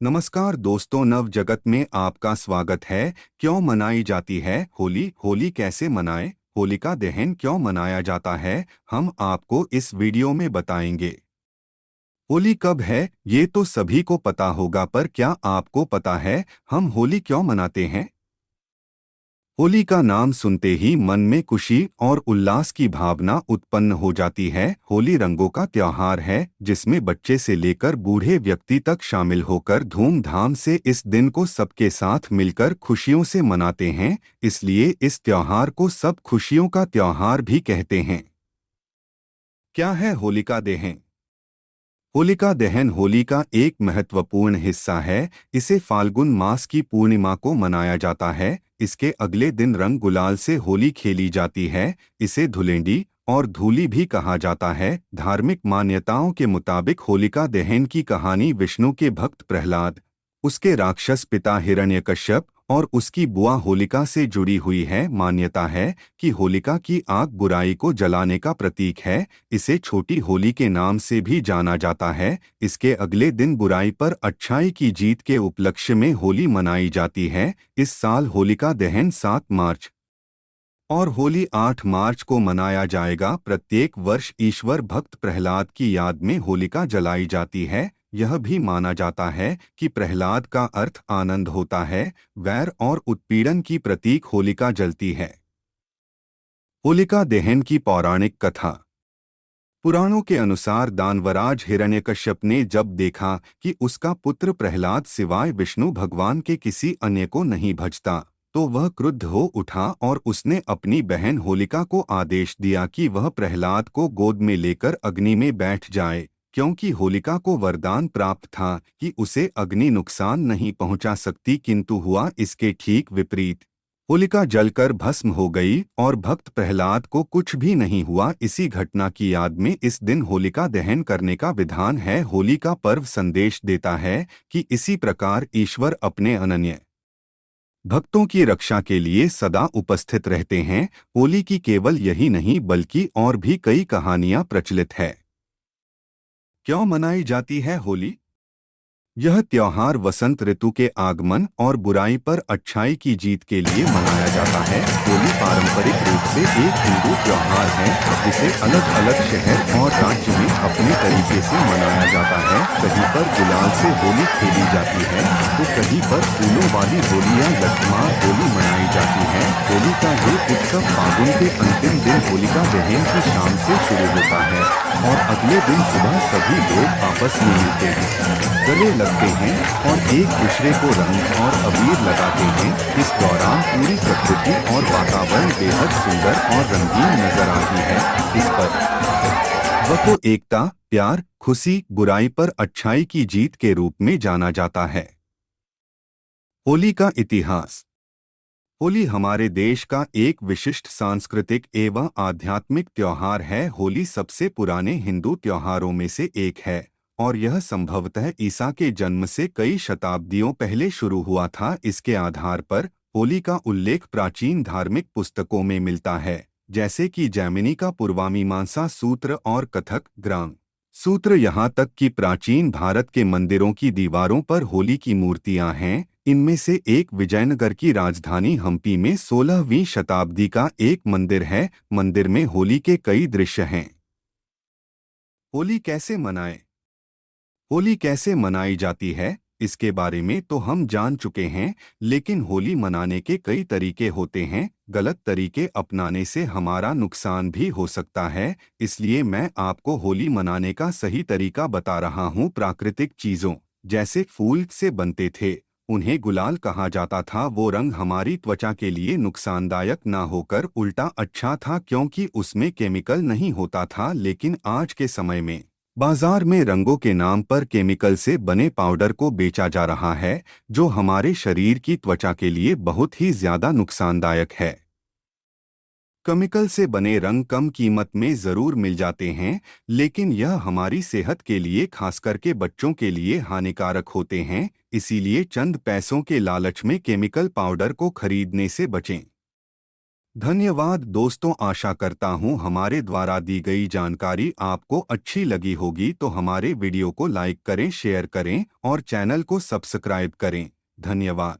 नमस्कार दोस्तों, नव जगत में आपका स्वागत है। क्यों मनाई जाती है होली? होली कैसे मनाएं? होलिका दहन क्यों मनाया जाता है? हम आपको इस वीडियो में बताएंगे। होली कब है ये तो सभी को पता होगा, पर क्या आपको पता है हम होली क्यों मनाते हैं? होली का नाम सुनते ही मन में खुशी और उल्लास की भावना उत्पन्न हो जाती है। होली रंगों का त्योहार है जिसमें बच्चे से लेकर बूढ़े व्यक्ति तक शामिल होकर धूमधाम से इस दिन को सबके साथ मिलकर खुशियों से मनाते हैं। इसलिए इस त्योहार को सब खुशियों का त्योहार भी कहते हैं। क्या है होलिका दहन? होलिका दहन होली का एक महत्वपूर्ण हिस्सा है। इसे फाल्गुन मास की पूर्णिमा को मनाया जाता है। इसके अगले दिन रंग गुलाल से होली खेली जाती है। इसे धुलेंडी और धूली भी कहा जाता है। धार्मिक मान्यताओं के मुताबिक होलिका दहन की कहानी विष्णु के भक्त प्रहलाद, उसके राक्षस पिता हिरण्यकश्यप और उसकी बुआ होलिका से जुड़ी हुई है। मान्यता है कि होलिका की आग बुराई को जलाने का प्रतीक है। इसे छोटी होली के नाम से भी जाना जाता है। इसके अगले दिन बुराई पर अच्छाई की जीत के उपलक्ष्य में होली मनाई जाती है। इस साल होलिका दहन 7 मार्च और होली 8 मार्च को मनाया जाएगा। प्रत्येक वर्ष ईश्वर भक्त प्रहलाद की याद में होलिका जलाई जाती है। यह भी माना जाता है कि प्रहलाद का अर्थ आनंद होता है। वैर और उत्पीड़न की प्रतीक होलिका जलती है। होलिका दहन की पौराणिक कथा। पुराणों के अनुसार दानवराज हिरण्यकश्यप ने जब देखा कि उसका पुत्र प्रहलाद सिवाय विष्णु भगवान के किसी अन्य को नहीं भजता, तो वह क्रुद्ध हो उठा और उसने अपनी बहन होलिका को आदेश दिया कि वह प्रहलाद को गोद में लेकर अग्नि में बैठ जाए। क्योंकि होलिका को वरदान प्राप्त था कि उसे अग्नि नुकसान नहीं पहुंचा सकती, किंतु हुआ इसके ठीक विपरीत। होलिका जलकर भस्म हो गई और भक्त प्रहलाद को कुछ भी नहीं हुआ। इसी घटना की याद में इस दिन होलिका दहन करने का विधान है। होली का पर्व संदेश देता है कि इसी प्रकार ईश्वर अपने अनन्य भक्तों की रक्षा के लिए सदा उपस्थित रहते हैं। होली की केवल यही नहीं बल्कि और भी कई कहानियां प्रचलित है। क्यों मनाई जाती है होली? यह त्योहार वसंत ऋतु के आगमन और बुराई पर अच्छाई की जीत के लिए मनाया जाता है। होली पारंपरिक रूप से एक हिंदू त्योहार है जिसे अलग अलग शहर और राज्य में अपने तरीके से मनाया जाता है। कहीं पर गुलाल से होली खेली जाती है तो कहीं पर फूलों वाली होली या लठमार होली मनाई जाती है। होली का ये उत्सव फागुन के अंतिम दिन होलिका दहन की शाम से शुरू होता है और अगले दिन सुबह सभी लोग आपस में मिलते हैं, गले लगते हैं और एक दूसरे को रंग और अबीर लगाते हैं। इस दौरान पूरी प्रकृति और वातावरण बेहद सुंदर और रंगीन नजर आती है। इस पर वह को एकता, प्यार, खुशी, बुराई पर अच्छाई की जीत के रूप में जाना जाता है। होली का इतिहास। होली हमारे देश का एक विशिष्ट सांस्कृतिक एवं आध्यात्मिक त्योहार है। होली सबसे पुराने हिंदू त्योहारों में से एक है और यह संभवतः ईसा के जन्म से कई शताब्दियों पहले शुरू हुआ था। इसके आधार पर होली का उल्लेख प्राचीन धार्मिक पुस्तकों में मिलता है, जैसे कि जैमिनी का पूर्वामीमांसा सूत्र और कथक ग्राम सूत्र। यहाँ तक कि प्राचीन भारत के मंदिरों की दीवारों पर होली की मूर्तियां हैं। इनमें से एक विजयनगर की राजधानी हम्पी में 16वीं शताब्दी का एक मंदिर है। मंदिर में होली के कई दृश्य हैं। होली कैसे मनाएं? होली कैसे मनाई जाती है इसके बारे में तो हम जान चुके हैं, लेकिन होली मनाने के कई तरीके होते हैं। गलत तरीके अपनाने से हमारा नुकसान भी हो सकता है, इसलिए मैं आपको होली मनाने का सही तरीका बता रहा हूँ। प्राकृतिक चीज़ों जैसे फूल से बनते थे, उन्हें गुलाल कहा जाता था। वो रंग हमारी त्वचा के लिए नुकसानदायक ना होकर उल्टा अच्छा था क्योंकि उसमें केमिकल नहीं होता था। लेकिन आज के समय में बाजार में रंगों के नाम पर केमिकल से बने पाउडर को बेचा जा रहा है, जो हमारे शरीर की त्वचा के लिए बहुत ही ज्यादा नुकसानदायक है। केमिकल से बने रंग कम कीमत में जरूर मिल जाते हैं, लेकिन यह हमारी सेहत के लिए, खास करके बच्चों के लिए हानिकारक होते हैं। इसीलिए चंद पैसों के लालच में केमिकल पाउडर को खरीदने से बचें। धन्यवाद दोस्तों, आशा करता हूँ हमारे द्वारा दी गई जानकारी आपको अच्छी लगी होगी। तो हमारे वीडियो को लाइक करें, शेयर करें और चैनल को सब्सक्राइब करें। धन्यवाद।